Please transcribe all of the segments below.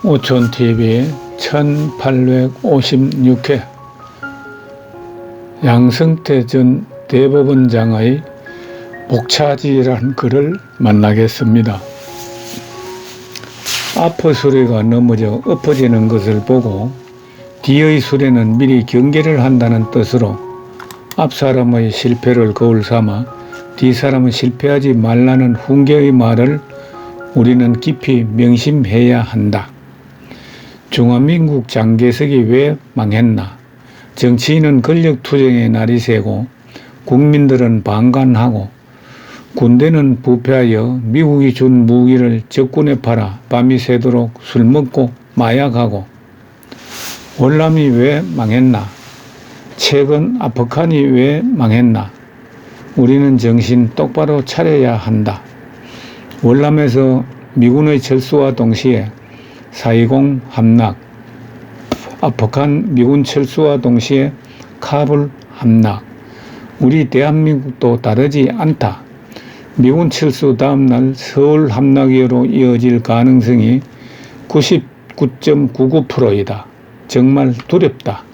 오촌TV 1856회 양승태 전 대법원장의 목차지라는 글을 만나겠습니다. 앞의 수레가 넘어져 엎어지는 것을 보고 뒤의 수레는 미리 경계를 한다는 뜻으로 앞 사람의 실패를 거울 삼아 뒤 사람은 실패하지 말라는 훈계의 말을 우리는 깊이 명심해야 한다. 중화민국 장개석이 왜 망했나? 정치인은 권력투쟁의 날이 새고 국민들은 방관하고 군대는 부패하여 미국이 준 무기를 적군에 팔아 밤이 새도록 술 먹고 마약하고 월남이 왜 망했나? 최근 아프간이 왜 망했나? 우리는 정신 똑바로 차려야 한다. 월남에서 미군의 철수와 동시에 4.20 함락, 아프간 미군 철수와 동시에 카불 함락. 우리 대한민국도 다르지 않다. 미군 철수 다음 날 서울 함락으로 이어질 가능성이 99.99%이다. 정말 두렵다.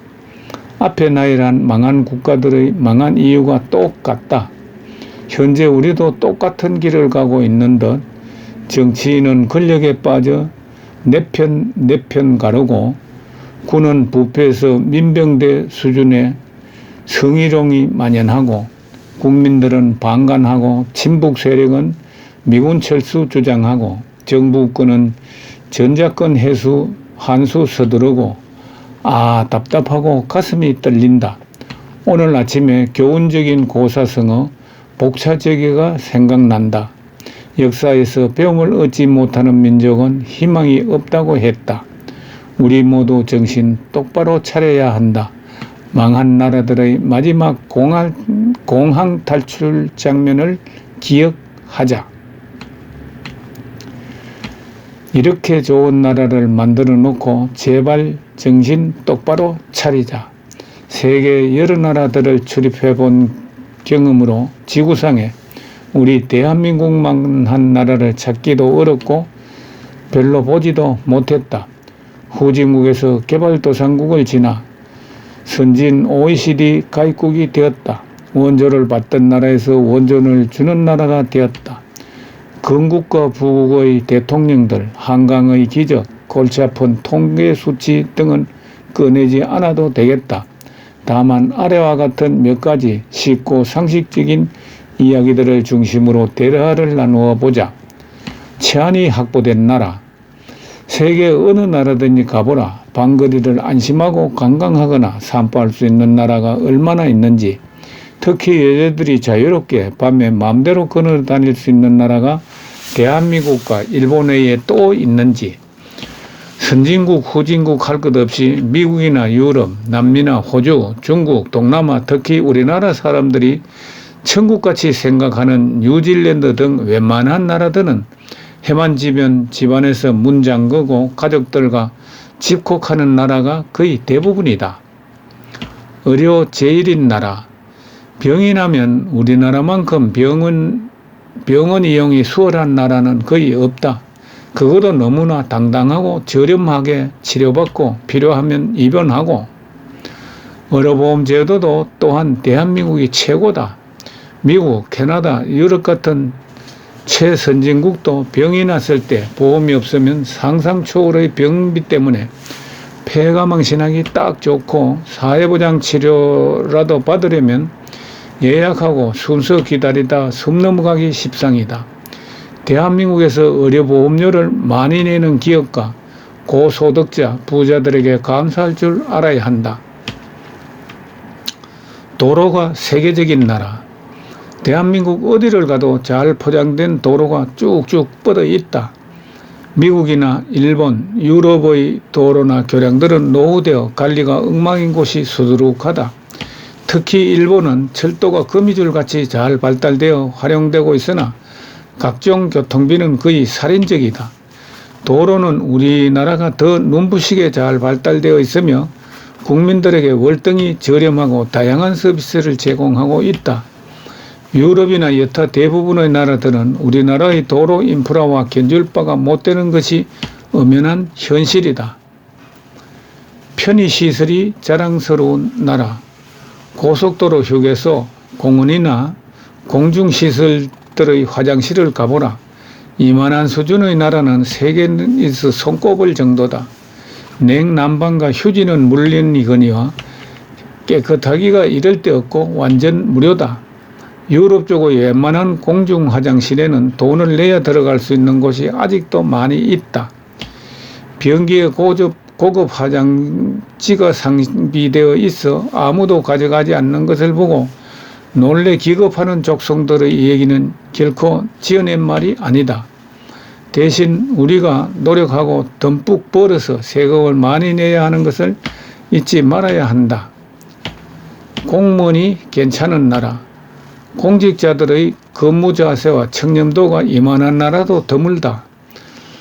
앞에 나열한 망한 국가들의 망한 이유가 똑같다. 현재 우리도 똑같은 길을 가고 있는 듯 정치인은 권력에 빠져 내 편 가르고 군은 부패해서 민병대 수준의 성희롱이 만연하고 국민들은 방관하고 친북 세력은 미군 철수 주장하고 정부권은 전자권 해수 한수 서두르고 답답하고 가슴이 떨린다. 오늘 아침에 교훈적인 고사성어 복차제계가 생각난다. 역사에서 배움을 얻지 못하는 민족은 희망이 없다고 했다. 우리 모두 정신 똑바로 차려야 한다. 망한 나라들의 마지막 공항 탈출 장면을 기억하자. 이렇게 좋은 나라를 만들어 놓고 제발 정신 똑바로 차리자. 세계 여러 나라들을 출입해 본 경험으로 지구상에 우리 대한민국만 한 나라를 찾기도 어렵고 별로 보지도 못했다. 후진국에서 개발도상국을 지나 선진 OECD 가입국이 되었다. 원조를 받던 나라에서 원조를 주는 나라가 되었다. 건국과 부국의 대통령들, 한강의 기적, 골치 아픈 통계 수치 등은 꺼내지 않아도 되겠다. 다만 아래와 같은 몇 가지 쉽고 상식적인 이야기들을 중심으로 대화를 나누어 보자. 치안이 확보된 나라. 세계 어느 나라든지 가보라. 방거리를 안심하고 관광하거나 산보할 수 있는 나라가 얼마나 있는지, 특히 여자들이 자유롭게 밤에 마음대로 걸어 다닐 수 있는 나라가 대한민국과 일본 외에 또 있는지, 선진국, 후진국 할 것 없이 미국이나 유럽, 남미나 호주, 중국, 동남아, 특히 우리나라 사람들이 천국같이 생각하는 뉴질랜드 등 웬만한 나라들은 해만 지면 집안에서 문 잠그고 가족들과 집콕하는 나라가 거의 대부분이다. 의료 제일인 나라. 병이 나면 우리나라만큼 병원 이용이 수월한 나라는 거의 없다. 그것도 너무나 당당하고 저렴하게 치료받고 필요하면 입원하고, 의료보험 제도도 또한 대한민국이 최고다. 미국, 캐나다, 유럽 같은 최선진국도 병이 났을 때 보험이 없으면 상상 초월의 병비 때문에 폐가망신하기 딱 좋고, 사회보장 치료라도 받으려면 예약하고 순서 기다리다 숨 넘어가기 십상이다. 대한민국에서 의료보험료를 많이 내는 기업과 고소득자, 부자들에게 감사할 줄 알아야 한다. 도로가 세계적인 나라. 대한민국 어디를 가도 잘 포장된 도로가 쭉쭉 뻗어 있다. 미국이나 일본, 유럽의 도로나 교량들은 노후되어 관리가 엉망인 곳이 수두룩하다. 특히 일본은 철도가 거미줄같이 잘 발달되어 활용되고 있으나 각종 교통비는 거의 살인적이다. 도로는 우리나라가 더 눈부시게 잘 발달되어 있으며 국민들에게 월등히 저렴하고 다양한 서비스를 제공하고 있다. 유럽이나 여타 대부분의 나라들은 우리나라의 도로 인프라와 견줄 바가 못 되는 것이 엄연한 현실이다. 편의시설이 자랑스러운 나라, 고속도로 휴게소, 공원이나 공중시설들의 화장실을 가보라. 이만한 수준의 나라는 세계에서 손꼽을 정도다. 냉난방과 휴지는 물론이거니와 깨끗하기가 이를 데 없고 완전 무료다. 유럽 쪽의 웬만한 공중 화장실에는 돈을 내야 들어갈 수 있는 곳이 아직도 많이 있다. 변기에 고급 화장지가 상비되어 있어 아무도 가져가지 않는 것을 보고 놀래 기겁하는 족속들의 얘기는 결코 지어낸 말이 아니다. 대신 우리가 노력하고 듬뿍 벌어서 세금을 많이 내야 하는 것을 잊지 말아야 한다. 공무원이 괜찮은 나라, 공직자들의 근무 자세와 청렴도가 이만한 나라도 드물다.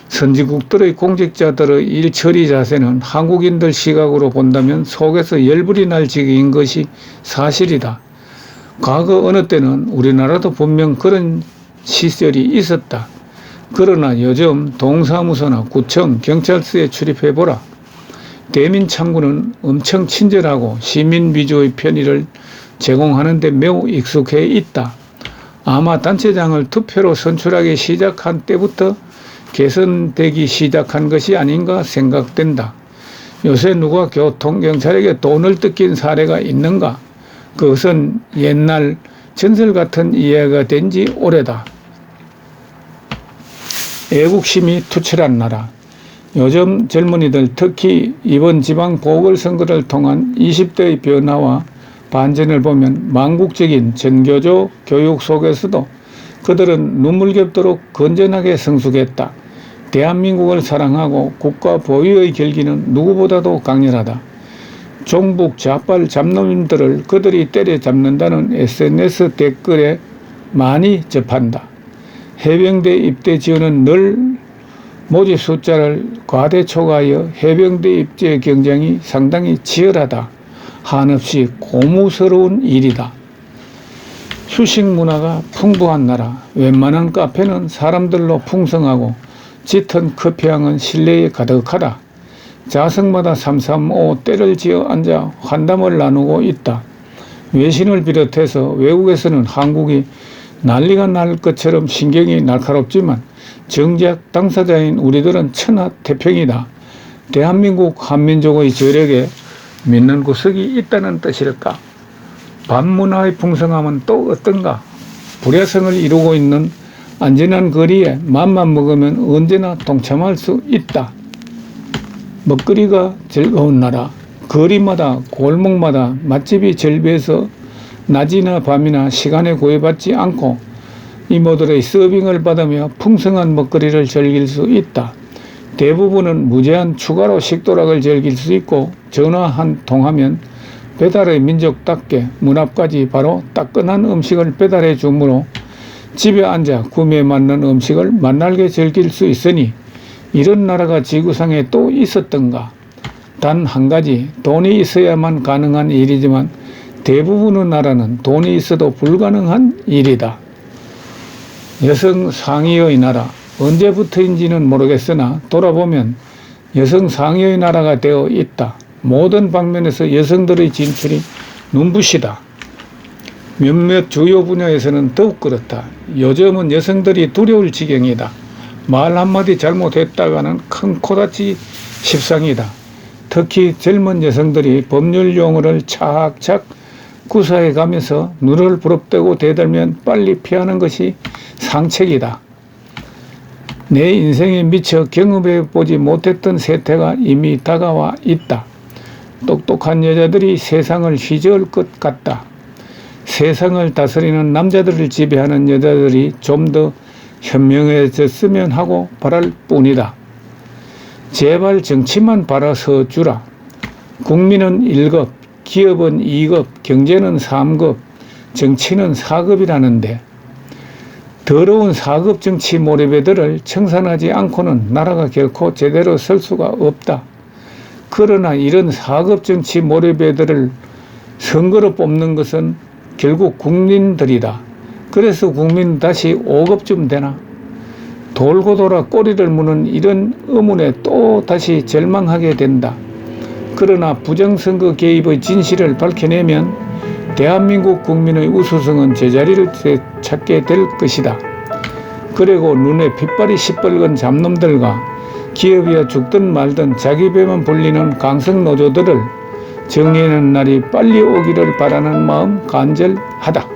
선진국들의 공직자들의 일 처리 자세는 한국인들 시각으로 본다면 속에서 열불이 날 지경인 것이 사실이다. 과거 어느 때는 우리나라도 분명 그런 시절이 있었다. 그러나 요즘 동사무소나 구청, 경찰서에 출입해보라. 대민창구는 엄청 친절하고 시민 위주의 편의를 제공하는 데 매우 익숙해 있다. 아마 단체장을 투표로 선출하기 시작한 때부터 개선되기 시작한 것이 아닌가 생각된다. 요새 누가 교통경찰에게 돈을 뜯긴 사례가 있는가? 그것은 옛날 전설 같은 이해가 된 지 오래다. 애국심이 투철한 나라. 요즘 젊은이들, 특히 이번 지방 보궐선거를 통한 20대의 변화와 반전을 보면 망국적인 전교조 교육 속에서도 그들은 눈물겹도록 건전하게 성숙했다. 대한민국을 사랑하고 국가 보위의 결기는 누구보다도 강렬하다. 종북 좌빨 잡놈들을 그들이 때려잡는다는 SNS 댓글에 많이 접한다. 해병대 입대 지원은 늘 모집 숫자를 과대 초과하여 해병대 입대 경쟁이 상당히 치열하다. 한없이 고무스러운 일이다. 휴식 문화가 풍부한 나라, 웬만한 카페는 사람들로 풍성하고 짙은 커피향은 실내에 가득하다. 자석마다 335 때를 지어 앉아 환담을 나누고 있다. 외신을 비롯해서 외국에서는 한국이 난리가 날 것처럼 신경이 날카롭지만 정작 당사자인 우리들은 천하태평이다. 대한민국 한민족의 저력에 믿는 구석이 있다는 뜻일까? 반문화의 풍성함은 또 어떤가? 불야성을 이루고 있는 안전한 거리에 맘만 먹으면 언제나 동참할 수 있다. 먹거리가 즐거운 나라, 거리마다 골목마다 맛집이 절비해서 낮이나 밤이나 시간에 구애받지 않고 이모들의 서빙을 받으며 풍성한 먹거리를 즐길 수 있다. 대부분은 무제한 추가로 식도락을 즐길 수 있고 전화 한 통하면 배달의 민족답게 문 앞까지 바로 따끈한 음식을 배달해 주므로 집에 앉아 구매에 맞는 음식을 맛날게 즐길 수 있으니 이런 나라가 지구상에 또 있었던가. 단 한 가지, 돈이 있어야만 가능한 일이지만 대부분의 나라는 돈이 있어도 불가능한 일이다. 여성 상위의 나라, 언제부터인지는 모르겠으나 돌아보면 여성 상위의 나라가 되어 있다. 모든 방면에서 여성들의 진출이 눈부시다. 몇몇 주요 분야에서는 더욱 그렇다. 요즘은 여성들이 두려울 지경이다. 말 한마디 잘못했다가는 큰 코다치 십상이다. 특히 젊은 여성들이 법률 용어를 착착 구사해 가면서 눈을 부릅뜨고 대들면 빨리 피하는 것이 상책이다. 내 인생에 미처 경험해 보지 못했던 세태가 이미 다가와 있다. 똑똑한 여자들이 세상을 휘저을 것 같다. 세상을 다스리는 남자들을 지배하는 여자들이 좀 더 현명해졌으면 하고 바랄 뿐이다. 제발 정치만 바라서 주라. 국민은 1급, 기업은 2급, 경제는 3급, 정치는 4급이라는데 더러운 4급 정치 몰입애들을 청산하지 않고는 나라가 결코 제대로 설 수가 없다. 그러나 이런 4급 정치 몰입애들을 선거로 뽑는 것은 결국 국민들이다. 그래서 국민 다시 5급쯤 되나? 돌고 돌아 꼬리를 무는 이런 의문에 또 다시 절망하게 된다. 그러나 부정선거 개입의 진실을 밝혀내면 대한민국 국민의 우수성은 제자리를 찾게 될 것이다. 그리고 눈에 핏발이 시뻘건 잡놈들과 기업이야 죽든 말든 자기 배만 불리는 강성 노조들을 정리하는 날이 빨리 오기를 바라는 마음 간절하다.